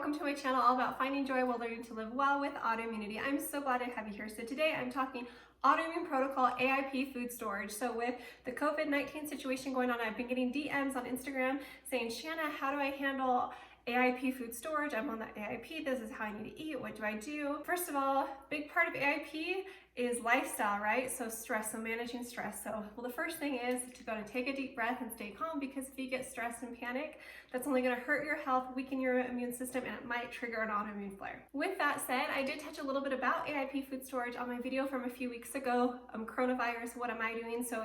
welcome to my channel all about finding joy while learning to live well with autoimmunity. I'm so glad to have you here. So today I'm talking autoimmune protocol, AIP Food Storage. So with the COVID-19 situation going on, I've been getting DMs on Instagram saying, Shanna, how do I handle AIP Food Storage? I'm on the AIP, this is how I need to eat, what do I do? First of all, big part of AIP is lifestyle, right? So stress, so managing stress. So, well, the first thing is to go and take a deep breath and stay calm, because if you get stressed and panic, that's only gonna hurt your health, weaken your immune system, and it might trigger an autoimmune flare. With that said, I did touch a little bit about AIP Food Storage on my video from a few weeks ago, coronavirus, what am I doing? So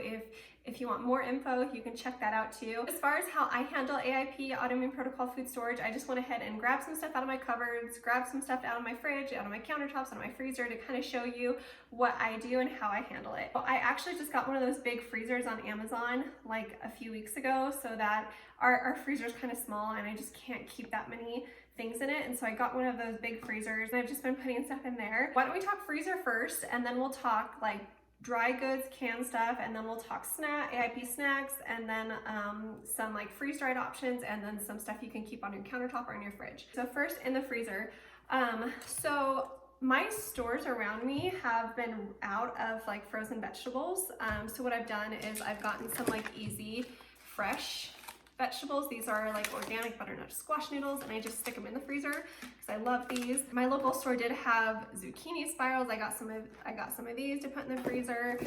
if you want more info, you can check that out too. As far as how I handle AIP, Autoimmune Protocol Food Storage, I just went ahead and grabbed some stuff out of my cupboards, grabbed some stuff out of my fridge, out of my countertops, out of my freezer to kind of show you what I do and how I handle it. Well, I actually just got one of those big freezers on Amazon like a few weeks ago, so that our freezer's kind of small and I just can't keep that many things in it. And so I got one of those big freezers and I've just been putting stuff in there. Why don't we talk freezer first, and then we'll talk like dry goods, canned stuff, and then we'll talk AIP snacks, and then some like freeze-dried options, and then some stuff you can keep on your countertop or in your fridge. So first, in the freezer. So my stores around me have been out of like frozen vegetables. So what I've done is I've gotten some like easy, fresh vegetables. These are like organic butternut squash noodles, and I just stick them in the freezer because I love these. My local store did have zucchini spirals. I got some of these to put in the freezer.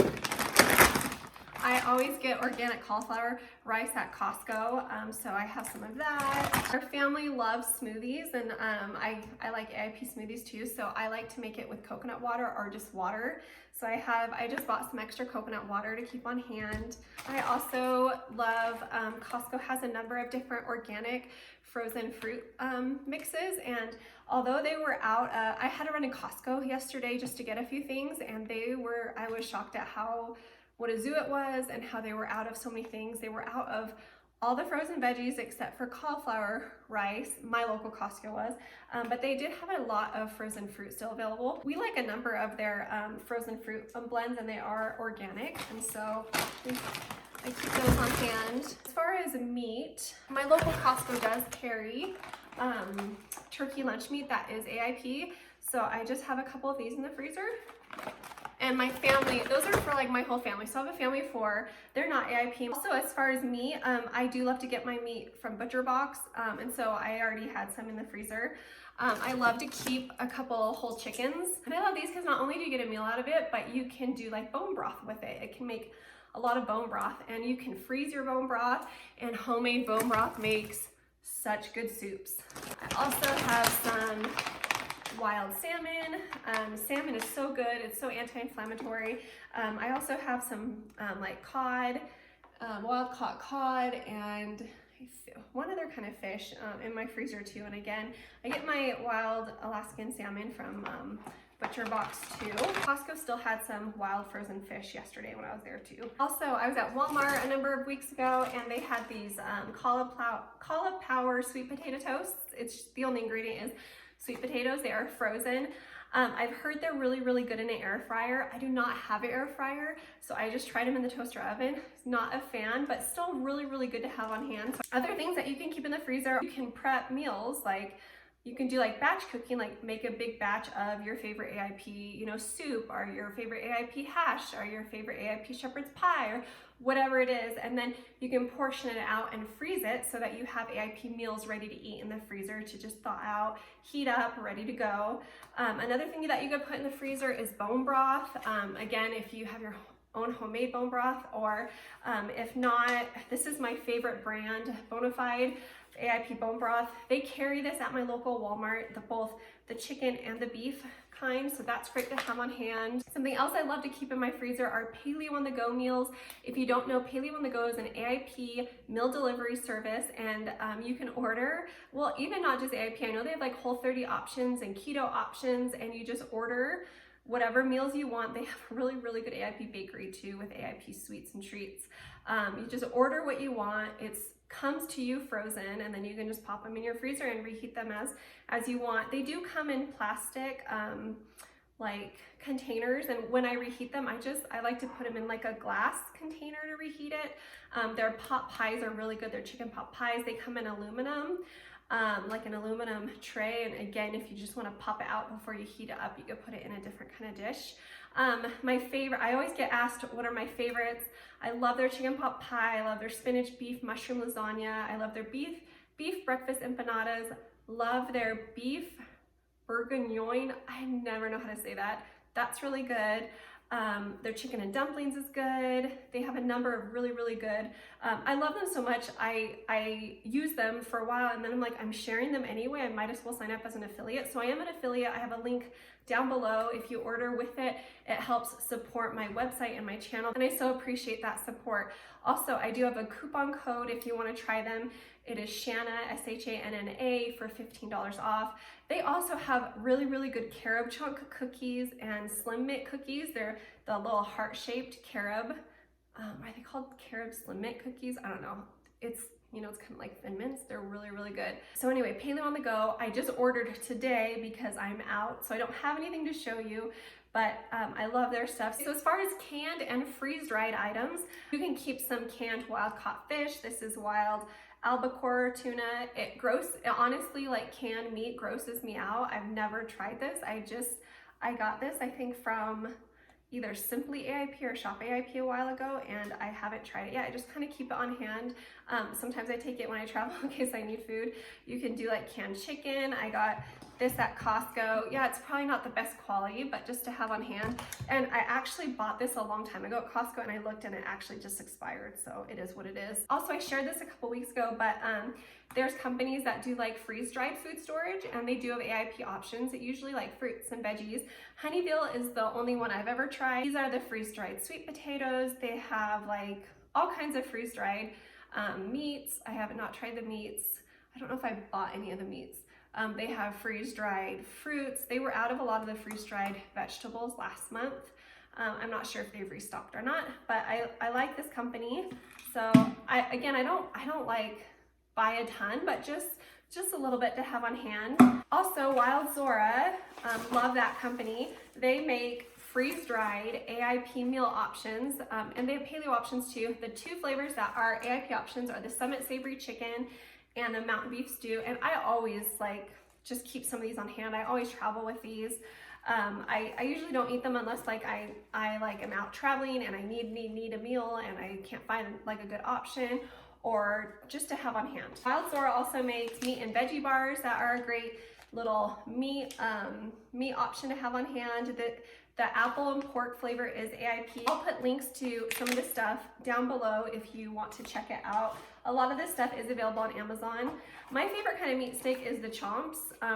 I always get organic cauliflower rice at Costco, so I have some of that. Our family loves smoothies, and I like AIP smoothies too, so I like to make it with coconut water or just water. So I just bought some extra coconut water to keep on hand. I also love, Costco has a number of different organic frozen fruit mixes, and although they were out, I had to run to Costco yesterday just to get a few things, and I was shocked at what a zoo it was and how they were out of so many things. They were out of all the frozen veggies except for cauliflower rice, my local Costco was, but they did have a lot of frozen fruit still available. We like a number of their frozen fruit blends, and they are organic, and so I keep those on hand. As far as meat, my local Costco does carry turkey lunch meat that is AIP, so I just have a couple of these in the freezer. And my family, those are for like my whole family. So I have a family of 4, they're not AIP. Also, as far as meat, I do love to get my meat from Butcher Box. And so I already had some in the freezer. I love to keep a couple whole chickens. And I love these because not only do you get a meal out of it, but you can do like bone broth with it. It can make a lot of bone broth, and you can freeze your bone broth, and homemade bone broth makes such good soups. I also have some wild salmon. Salmon is so good, it's so anti-inflammatory. I also have some like cod, wild caught cod, and one other kind of fish in my freezer too. And again, I get my wild Alaskan salmon from Butcher Box too. Costco still had some wild frozen fish yesterday when I was there too. Also, I was at Walmart a number of weeks ago, and they had these cauliflower sweet potato toasts. It's the only ingredient is sweet potatoes. They are frozen. I've heard they're really, really good in an air fryer. I do not have an air fryer, so I just tried them in the toaster oven. Not a fan, but still really, really good to have on hand. So other things that you can keep in the freezer, you can prep meals, like you can do like batch cooking, like make a big batch of your favorite AIP, soup, or your favorite AIP hash, or your favorite AIP shepherd's pie, or whatever it is, and then you can portion it out and freeze it so that you have AIP meals ready to eat in the freezer to just thaw out, heat up, ready to go. Another thing that you could put in the freezer is bone broth. Again, if you have your own homemade bone broth, or if not, this is my favorite brand, Bonafide AIP bone broth. They carry this at my local Walmart, both the chicken and the beef kind, so that's great to have on hand. Something else I love to keep in my freezer are Paleo on the go meals. If you don't know, Paleo on the go is an AIP meal delivery service, and you can order, well, even not just AIP, I know they have like Whole30 options and keto options, and you just order whatever meals you want. They have a really, really good AIP bakery too with AIP sweets and treats. You just order what you want. It's comes to you frozen, and then you can just pop them in your freezer and reheat them as you want. They do come in plastic like containers, and when I reheat them, I like to put them in like a glass container to reheat it. Their pot pies are really good. Their chicken pot pies, they come in aluminum. like an aluminum tray. And again, if you just want to pop it out before you heat it up, you could put it in a different kind of dish. My favorite, I always get asked what are my favorites. I love their chicken pot pie. I love their spinach beef mushroom lasagna. I love their beef breakfast empanadas. Love their beef bourguignon. I never know how to say that. That's really good. Their chicken and dumplings is good. They have a number of really good. I love them so much. I use them for a while and then I'm like, I'm sharing them anyway. I might as well sign up as an affiliate. So I am an affiliate. I have a link down below. If you order with it, it helps support my website and my channel. And I so appreciate that support. Also, I do have a coupon code if you want to try them. It is Shanna, SHANNA, for $15 off. They also have really good carob chunk cookies and slim mint cookies. They're the little heart-shaped carob. Are they called carob slim mint cookies? I don't know. It's, you know, it's kind of like Thin Mints. They're really good. So anyway, Paleo on the go. I just ordered today because I'm out, so I don't have anything to show you, but I love their stuff. So as far as canned and freeze-dried items, you can keep some canned wild-caught fish. This is wild albacore tuna. Honestly, like canned meat grosses me out. I've never tried this. I got this, I think, from either Simply AIP or Shop AIP a while ago, and I haven't tried it yet. I just kind of keep it on hand. Sometimes I take it when I travel in case I need food. You can do like canned chicken. I got this at Costco. Yeah, it's probably not the best quality, but just to have on hand. And I actually bought this a long time ago at Costco and I looked and it actually just expired. So it is what it is. Also, I shared this a couple weeks ago, but there's companies that do like freeze-dried food storage and they do have AIP options. It usually like fruits and veggies. Honeyville is the only one I've ever tried. These are the freeze-dried sweet potatoes. They have like all kinds of freeze-dried meats. I have not tried the meats. I don't know if I bought any of the meats. They have freeze-dried fruits. They were out of a lot of the freeze-dried vegetables last month. I'm not sure if they've restocked or not, but I like this company. So I don't like buy a ton, but just a little bit to have on hand. Also, Wild Zora, love that company. They make freeze-dried AIP meal options, and they have paleo options too. The two flavors that are AIP options are the Summit Savory Chicken and the Mountain Beef Stew, and I always like just keep some of these on hand. I always travel with these. I usually don't eat them unless like I like am out traveling and I need a meal and I can't find like a good option, or just to have on hand. Wild Zora also makes meat and veggie bars that are a great little meat option to have on hand. The apple and pork flavor is AIP. I'll put links to some of the stuff down below if you want to check it out. A lot of this stuff is available on Amazon. My favorite kind of meat steak is the Chomps.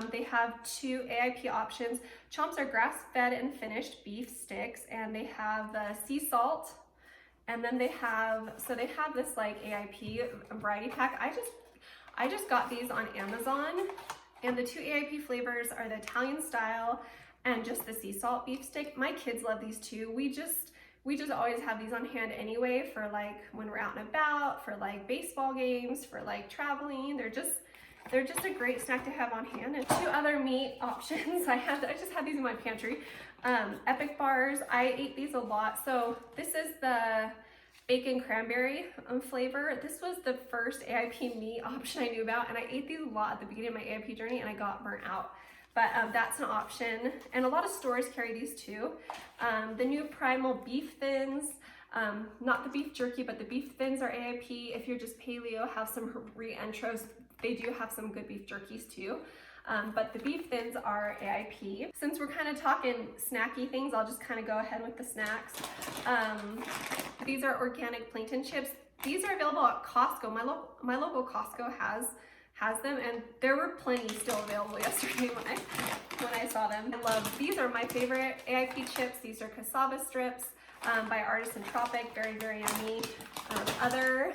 They have two AIP options. Chomps are grass-fed and finished beef sticks, and they have the sea salt. And then they have this like AIP variety pack. I just got these on Amazon, and the two AIP flavors are the Italian style and just the sea salt beef stick. My kids love these too. We just always have these on hand anyway for like when we're out and about, for like baseball games, for like traveling. They're just a great snack to have on hand. And two other meat options. I just have these in my pantry. Epic bars. I ate these a lot. So this is the bacon cranberry flavor. This was the first AIP meat option I knew about, and I ate these a lot at the beginning of my AIP journey and I got burnt out. But that's an option, and a lot of stores carry these too. The new Primal beef thins, not the beef jerky, but the beef thins are AIP. If you're just paleo, have some re-intros. They do have some good beef jerkies too. But the beef thins are AIP. Since we're kind of talking snacky things, I'll just kind of go ahead with the snacks. These are organic plankton chips. These are available at Costco. My local Costco has them, and there were plenty still available yesterday when I saw them. These are my favorite AIP chips. These are Cassava Strips by Artisan Tropic. Very yummy. Other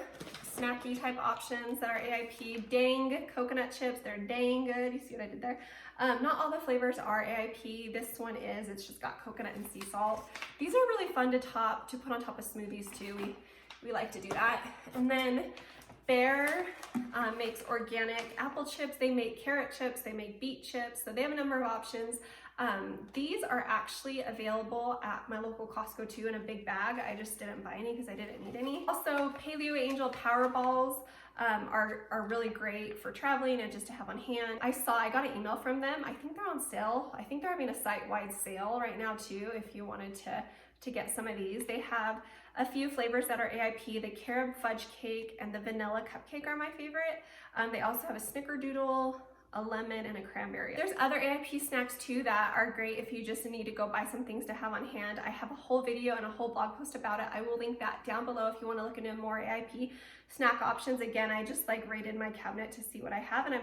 snacky type options that are AIP, dang coconut chips. They're dang good. You see what I did there? Not all the flavors are AIP. This one is. It's just got coconut and sea salt. These are really fun to put on top of smoothies too. We like to do that. And then Bear makes organic apple chips. They make carrot chips. They make beet chips. So they have a number of options. These are actually available at my local Costco too in a big bag. I just didn't buy any because I didn't need any. Also, Paleo Angel Power Balls. are really great for traveling and just to have on hand. I got an email from them. I think they're on sale. I think they're having a site-wide sale right now too, if you wanted to get some of these. They have a few flavors that are AIP. The carob fudge cake and the vanilla cupcake are my favorite. They also have a snickerdoodle, a lemon, and a cranberry. There's other AIP snacks too that are great if you just need to go buy some things to have on hand. I have a whole video and a whole blog post about it. I will link that down below if you want to look into more AIP snack options. Again, I just like raided my cabinet to see what I have, and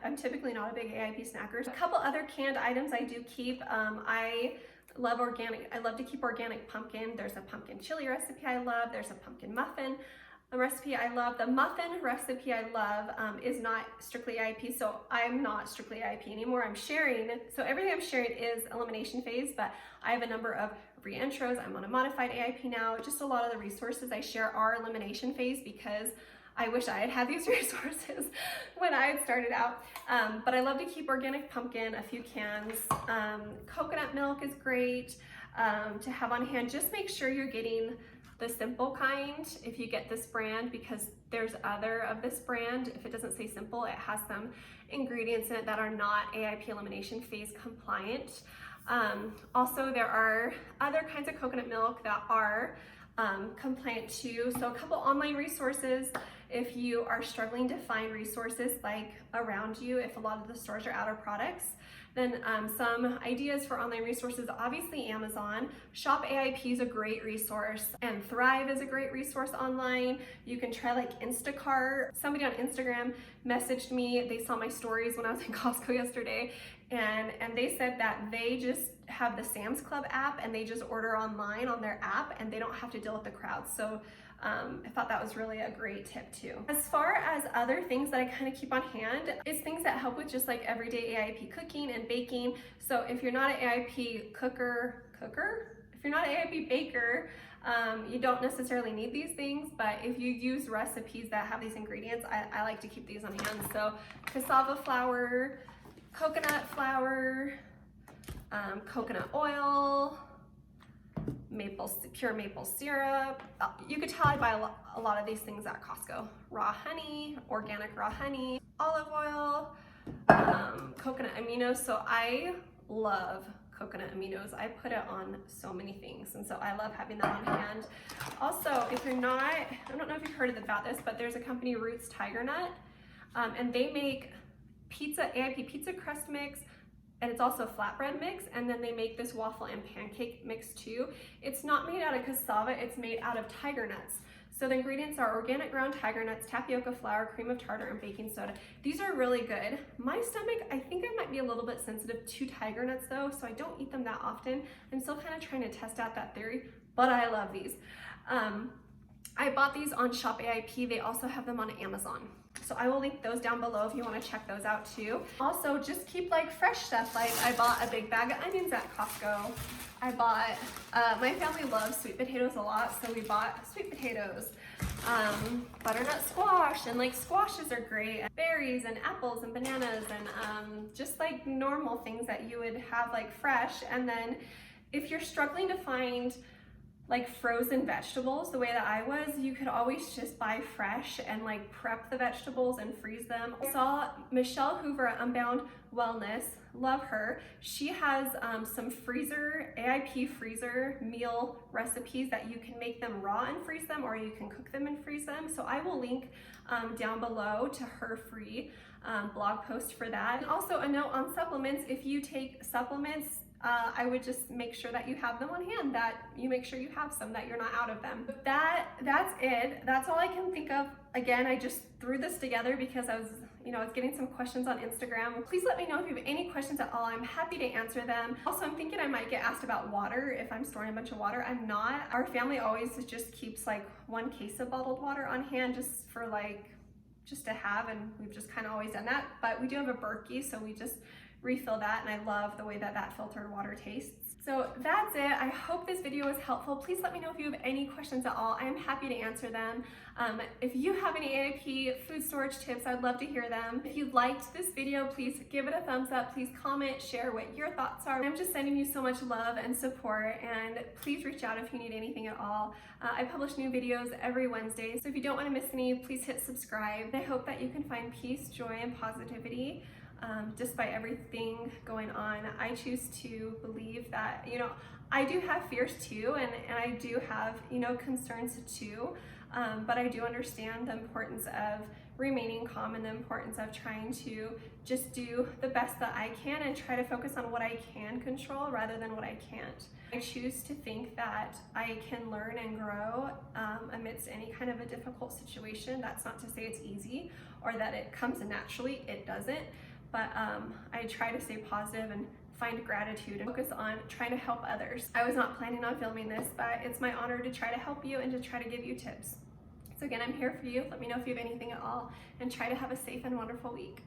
I'm typically not a big AIP snacker. A couple other canned items I do keep. I love organic. I love to keep organic pumpkin. There's a pumpkin chili recipe I love. There's a pumpkin muffin recipe I love. The muffin recipe I love is not strictly AIP, so I'm not strictly AIP anymore. I'm sharing, so everything I'm sharing is elimination phase, but I have a number of re-intros. I'm on a modified AIP now. Just a lot of the resources I share are elimination phase because I wish I had these resources when I had started out. But I love to keep organic pumpkin, a few cans. Coconut milk is great to have on hand. Just make sure you're getting the simple kind if you get this brand, because there's other of this brand. If it doesn't say simple, it has some ingredients in it that are not AIP elimination phase compliant. Also, there are other kinds of coconut milk that are compliant too. So a couple online resources if you are struggling to find resources like around you, if a lot of the stores are out of products. Then some ideas for online resources, obviously Amazon. Shop AIP is a great resource, and Thrive is a great resource online. You can try like Instacart. Somebody on Instagram messaged me, they saw my stories when I was in Costco yesterday, and they said that they just have the Sam's Club app and they just order online on their app and they don't have to deal with the crowd. So I thought that was really a great tip too. As far as other things that I kind of keep on hand, it's things that help with just like everyday AIP cooking and baking. So if you're not an AIP if you're not an AIP baker, you don't necessarily need these things, but if you use recipes that have these ingredients, I like to keep these on hand. So cassava flour, coconut flour, coconut oil, pure maple syrup. You could tell I buy a lot of these things at Costco. Raw honey, organic raw honey, olive oil, coconut aminos. So I love coconut aminos. I put it on so many things, and so I love having that on hand. Also, if you're not, I don't know if you've heard about this, but there's a company, Roots Tigernut, and they make AIP pizza crust mix, and it's also a flatbread mix, and then they make this waffle and pancake mix too. It's not made out of cassava, it's made out of tiger nuts. So the ingredients are organic ground tiger nuts, tapioca flour, cream of tartar, and baking soda. These are really good. My stomach, I think I might be a little bit sensitive to tiger nuts though, so I don't eat them that often. I'm still kind of trying to test out that theory, but I love these. I bought these on Shop AIP. They also have them on Amazon. So I will link those down below if you want to check those out too. Also, just keep like fresh stuff. Like I bought a big bag of onions at Costco. I bought, my family loves sweet potatoes a lot, so we bought sweet potatoes, butternut squash, and like squashes are great, berries and apples and bananas, and just like normal things that you would have like fresh. And then if you're struggling to find like frozen vegetables the way that I was, you could always just buy fresh and like prep the vegetables and freeze them. I saw Michelle Hoover at Unbound Wellness, love her. She has some AIP freezer meal recipes that you can make them raw and freeze them, or you can cook them and freeze them. So I will link down below to her free blog post for that. And also a note on supplements, if you take supplements, I would just make sure that you have them on hand, that you make sure you have some, that you're not out of them. But that's it. That's all I can think of. Again, I just threw this together because I was getting some questions on Instagram. Please let me know if you have any questions at all. I'm happy to answer them. Also, I'm thinking I might get asked about water, if I'm storing a bunch of water. I'm not. Our family always just keeps like 1 case of bottled water on hand just for just to have, and we've just kind of always done that. But we do have a Berkey, so we just refill that, and I love the way that that filtered water tastes. So that's it. I hope this video was helpful. Please let me know if you have any questions at all. I am happy to answer them. If you have any AIP food storage tips, I'd love to hear them. If you liked this video, please give it a thumbs up. Please comment, share what your thoughts are. I'm just sending you so much love and support, and please reach out if you need anything at all. I publish new videos every Wednesday, so if you don't want to miss any, please hit subscribe. I hope that you can find peace, joy, and positivity despite everything going on. I choose to believe that, I do have fears too, and I do have, concerns too, but I do understand the importance of remaining calm and the importance of trying to just do the best that I can and try to focus on what I can control rather than what I can't. I choose to think that I can learn and grow amidst any kind of a difficult situation. That's not to say it's easy or that it comes naturally, it doesn't. But I try to stay positive and find gratitude and focus on trying to help others. I was not planning on filming this, but it's my honor to try to help you and to try to give you tips. So again, I'm here for you. Let me know if you have anything at all, and try to have a safe and wonderful week.